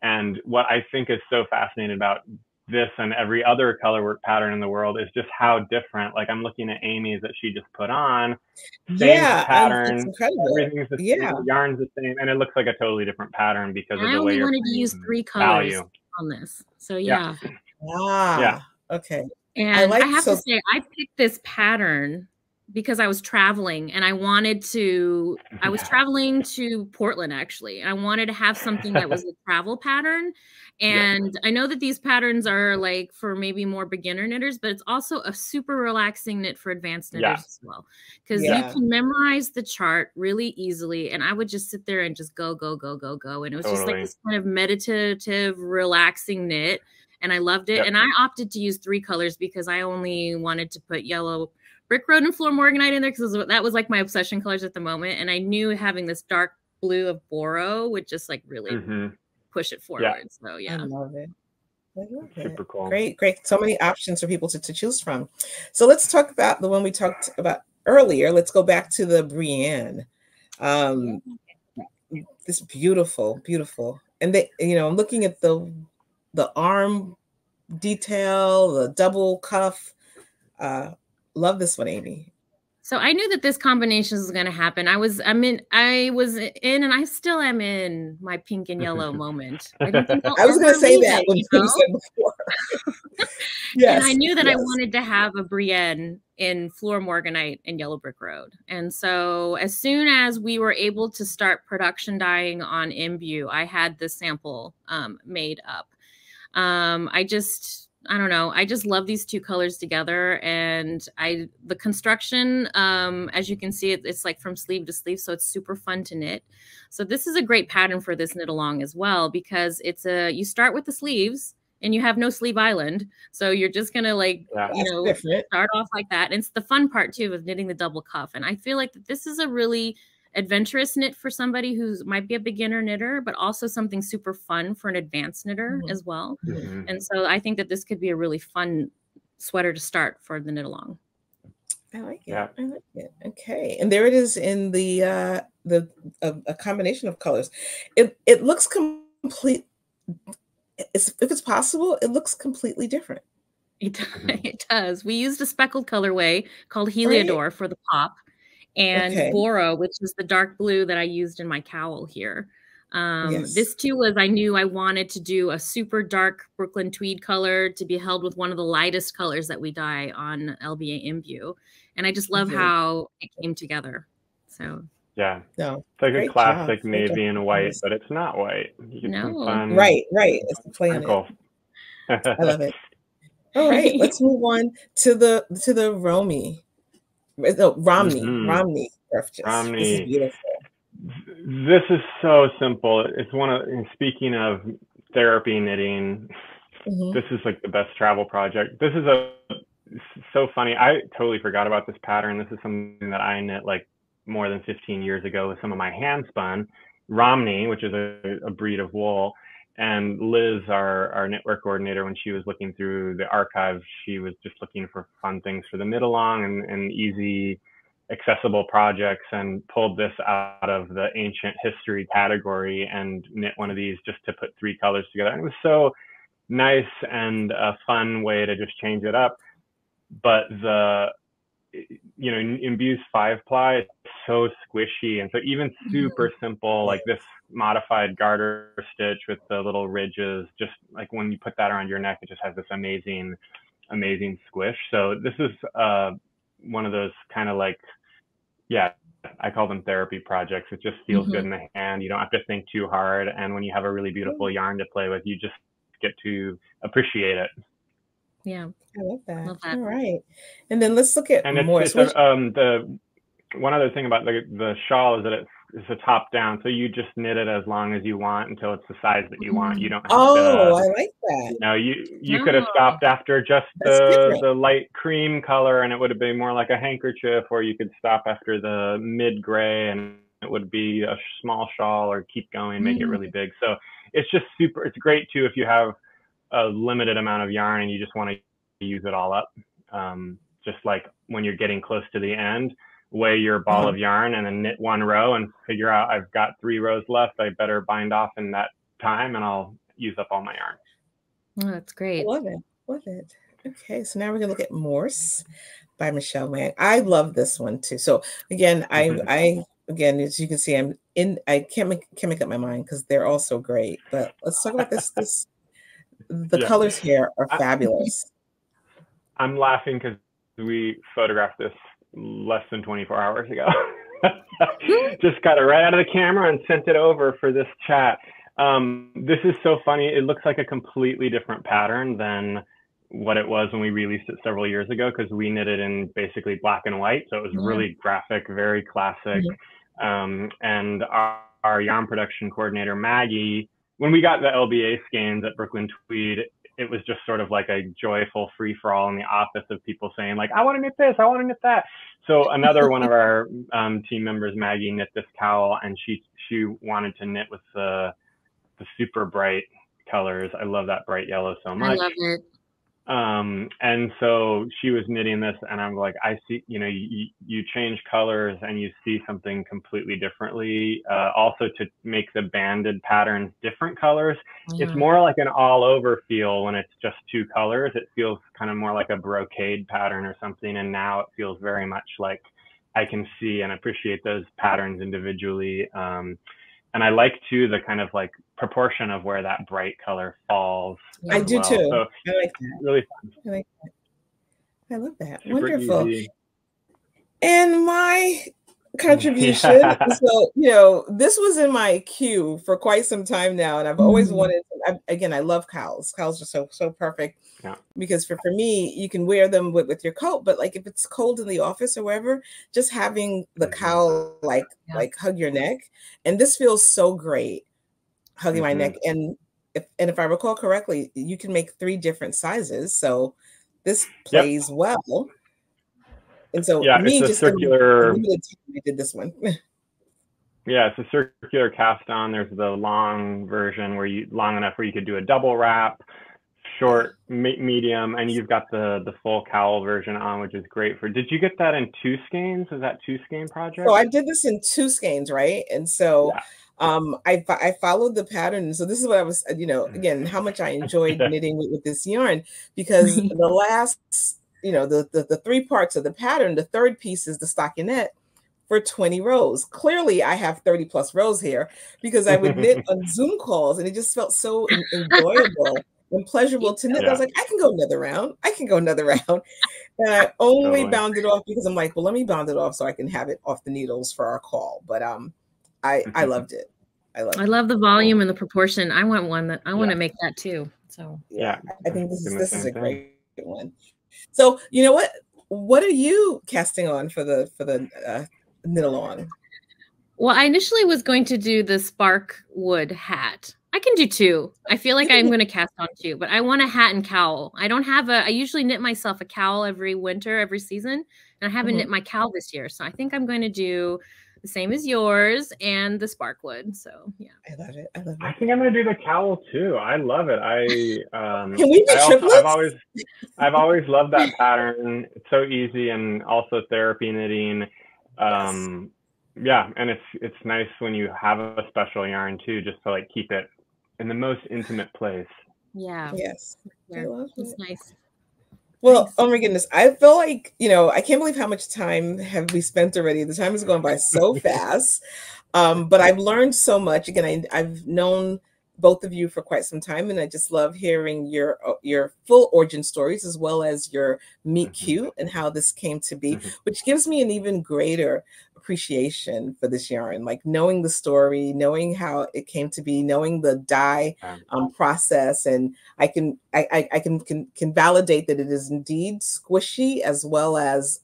And what I think is so fascinating about this and every other color work pattern in the world is just how different. Like, I'm looking at Aimee's that she just put on, same pattern, everything's the same, the yarn's the same, and it looks like a totally different pattern because of the way you're wanted to use 3 colors on this. So okay. And I have to say, I picked this pattern because I was traveling and I wanted to, I was traveling to Portland actually. And I wanted to have something that was a travel pattern. And I know that these patterns are like for maybe more beginner knitters, but it's also a super relaxing knit for advanced knitters as well. Because you can memorize the chart really easily. And I would just sit there and just go, go, go, go, go. And it was just like this kind of meditative, relaxing knit. And I loved it. And I opted to use 3 colors because I only wanted to put yellow Brick Road and Floor Morganite in there because that was like my obsession colors at the moment. And I knew having this dark blue of Boro would just like really push it forward. So yeah. I love it. I love it. Super cool. Great, great. So many options for people to choose from. So let's talk about the one we talked about earlier. Let's go back to the Brienne. This beautiful, beautiful. And they, you know, I'm looking at the arm detail, the double cuff. Love this one, Aimee. So I knew that this combination was going to happen. I was in, and I still am in my pink and yellow moment. I don't think I was going to say that when you said before. Yes. And I knew that I wanted to have a Brienne in Floor Morganite and Yellow Brick Road. And so as soon as we were able to start production dyeing on Imbue, I had this sample made up. I don't know. I just love these 2 colors together, and the construction, as you can see, it's like from sleeve to sleeve, so it's super fun to knit. So this is a great pattern for this knit along as well, because you start with the sleeves and you have no sleeve island, so you're just gonna like start off like that. And it's the fun part too of knitting the double cuff, and I feel like that this is a really adventurous knit for somebody who might be a beginner knitter, but also something super fun for an advanced knitter as well. And so I think that this could be a really fun sweater to start for the knit along. I like it. I like it. Okay, and there it is in a combination of colors. It looks complete. If it's possible, it looks completely different. It does. We used a speckled colorway called Heliodor for the pop. And Boro, which is the dark blue that I used in my cowl here. This too was, I knew I wanted to do a super dark Brooklyn tweed color to be held with one of the lightest colors that we dye on LBA Imbue. And I just love how it came together. So yeah, it's like a classic navy and white, but it's not white. You get some fun, right. It's the play on it. I love it. All right, let's move on to the Romney. No, Romney. This is beautiful. This is so simple. It's speaking of therapy knitting, this is like the best travel project. This is so funny. I totally forgot about this pattern. This is something that I knit like more than 15 years ago with some of my hand spun Romney, which is a breed of wool. And Liz, our knitwear coordinator, when she was looking through the archive, she was just looking for fun things for the knit along and easy, accessible projects, and pulled this out of the ancient history category and knit one of these just to put 3 colors together. And it was so nice and a fun way to just change it up. But Imbue's 5-ply is so squishy, and so even super simple like this modified garter stitch with the little ridges, just like when you put that around your neck, it just has this amazing squish. So this is one of those kind of like, I call them therapy projects. It just feels good in the hand. You don't have to think too hard, and when you have a really beautiful yarn to play with, you just get to appreciate it. Yeah, I love that. All right, and then let's look at more. The one other thing about the shawl is that it's a top down, so you just knit it as long as you want until it's the size that you want. You don't have to. I like that. No, you could have stopped after just the light cream color, and it would have been more like a handkerchief, or you could stop after the mid gray, and it would be a small shawl, or keep going, make it really big. So it's just super. It's great too if you have a limited amount of yarn and you just want to use it all up. Just like when you're getting close to the end, weigh your ball of yarn and then knit 1 row and figure out I've got 3 rows left. I better bind off in that time and I'll use up all my yarn. Oh, that's great. Love it. Okay, so now we're gonna look at Morse by Michelle Wang. I love this one too. So again, I as you can see, I can't make up my mind because they're all so great. But let's talk about this. The colors here are fabulous. I'm laughing because we photographed this less than 24 hours ago. Just got it right out of the camera and sent it over for this chat. This is so funny. It looks like a completely different pattern than what it was when we released it several years ago, because we knit it in basically black and white. So it was really graphic, very classic. And our yarn production coordinator, Maggie, when we got the LBA skeins at Brooklyn Tweed, it was just sort of like a joyful free-for-all in the office of people saying like, I want to knit this, I want to knit that. So another one of our team members, Maggie, knit this cowl, and she wanted to knit with the super bright colors. I love that bright yellow so much. I love it. And so she was knitting this, and I'm like, I see, you know, you change colors and you see something completely differently. Also to make the banded patterns different colors. It's more like an all over feel when it's just two colors. It feels kind of more like a brocade pattern or something. And now it feels very much like I can see and appreciate those patterns individually. And I like too the kind of like proportion of where that bright color falls. I do too. So I like that. Really fun. I like that. I love that. Super Wonderful. easy. And my contribution. So, you know, this was in my queue for quite some time now, and I've always wanted. Again, I love cowls. Cowls are so perfect. Yeah. Because for me, you can wear them with your coat, but like if it's cold in the office or wherever, just having the cowl like hug your neck, and this feels so great, hugging my neck. And if I recall correctly, you can make 3 different sizes, so this plays well. And so me, it's a just circular. I did this one. Yeah, it's a circular cast on. There's the long version long enough where you could do a double wrap, short, medium, and you've got the full cowl version on, which is great for. Did you get that in 2 skeins? Is that 2 skein project? So I did this in 2 skeins, right? And so I followed the pattern. So this is what I was, you know, again, how much I enjoyed knitting with this yarn, because the last, you know, the 3 parts of the pattern, the 3rd piece is the stockinette for 20 rows. Clearly I have 30 plus rows here, because I would knit on Zoom calls and it just felt so enjoyable and pleasurable to knit. I was like, I can go another round. I can go another round. And I only bound it off because I'm like, well, let me bound it off so I can have it off the needles for our call. But I loved it. I love the volume and the proportion. I want one that I want to make that too. So I think this is a great one. So you know what are you casting on for the knit along? Well, I initially was going to do the spark wood hat. I can do 2. I feel like I'm going to cast on 2, but I want a hat and cowl. I don't have I usually knit myself a cowl every winter, every season, and I haven't knit my cowl this year. So I think I'm going to do the same as yours and the spark wood. So yeah. I love it. I love it. I think I'm going to do the cowl too. I love it. Can we do triplets? I've always loved that pattern. It's so easy, and also therapy knitting. Yeah, and it's nice when you have a special yarn too, just to like keep it in the most intimate place. Yeah. Yes. I love it. It's nice. Well, thanks. Oh my goodness. I feel like, you know, I can't believe how much time have we spent already. The time is going by so fast. But I've learned so much. Again, I've known both of you for quite some time, and I just love hearing your full origin stories, as well as your meet cute and how this came to be, which gives me an even greater appreciation for this yarn, like knowing the story, knowing how it came to be, knowing the dye process, and I can validate that it is indeed squishy as well as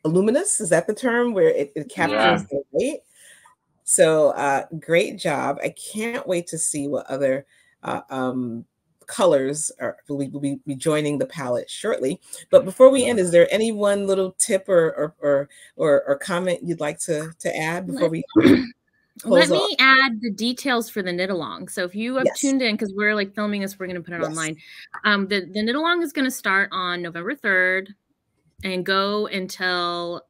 luminous. Is that the term where it captures the weight? So great job. I can't wait to see what other colors will be joining the palette shortly. But before we end, is there any one little tip or comment you'd like to add before we Let me add the details for the knit along. So if you have tuned in, because we're like filming this, we're going to put it online. The knit along is going to start on November 3rd and go until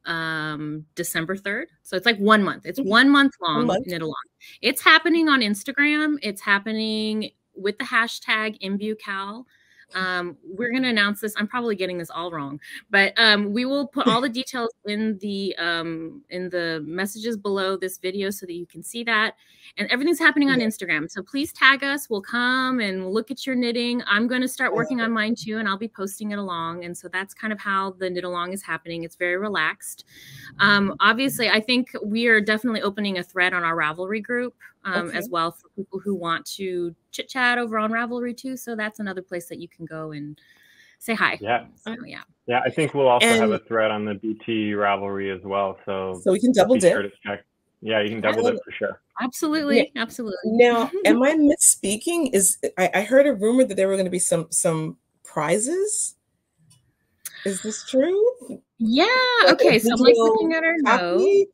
December 3rd. So it's like 1 month. It's 1 month long knit along. It's happening on Instagram. It's happening with the hashtag Imbue KAL. We're going to announce this. I'm probably getting this all wrong, but we will put all the details in the messages below this video so that you can see that. And everything's happening on Instagram. So please tag us. We'll come and look at your knitting. I'm going to start working on mine too, and I'll be posting it along. And so that's kind of how the knit along is happening. It's very relaxed. Obviously, I think we are definitely opening a thread on our Ravelry group as well for people who want to chit chat over on Ravelry too. So that's another place that you can go and say hi. Yeah. So, yeah. I think we'll also have a thread on the BT Ravelry as well. So we can double dip. Sure to check. Yeah, you can double dip for sure. Absolutely. Yeah. Absolutely. Now, am I misspeaking? I heard a rumor that there were going to be some prizes. Is this true? Yeah. Okay. So I'm like looking at our notes.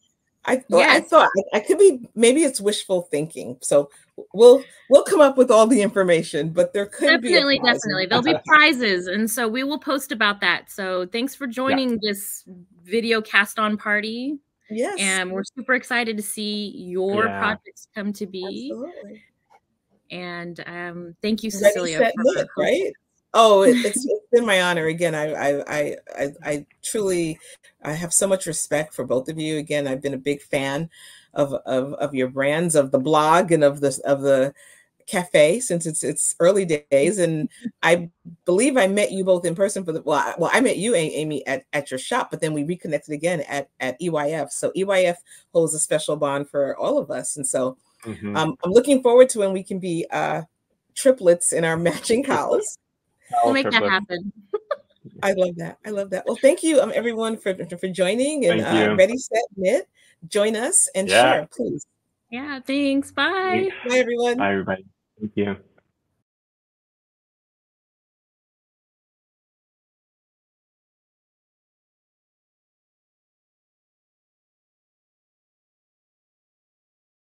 I thought I could be, maybe it's wishful thinking. So we'll come up with all the information, but there could definitely there'll be prizes, and so we will post about that. So thanks for joining this video cast on party. Yes, and we're super excited to see your projects come to be. Absolutely. And thank you, Cecilia. Right? Oh, it's been my honor. Again, I truly, I have so much respect for both of you. Again, I've been a big fan of your brands, of the blog, and of the cafe since its early days. And I believe I met you both in person I met you, Aimee, at your shop, but then we reconnected again at EYF. So EYF holds a special bond for all of us. And so I'm looking forward to when we can be triplets in our matching collars. We'll make that happen. I love that. Well, thank you, everyone, for joining. And Ready, Set, Knit. Join us and share, please. Yeah, thanks. Bye. Bye, everyone. Bye, everybody. Thank you.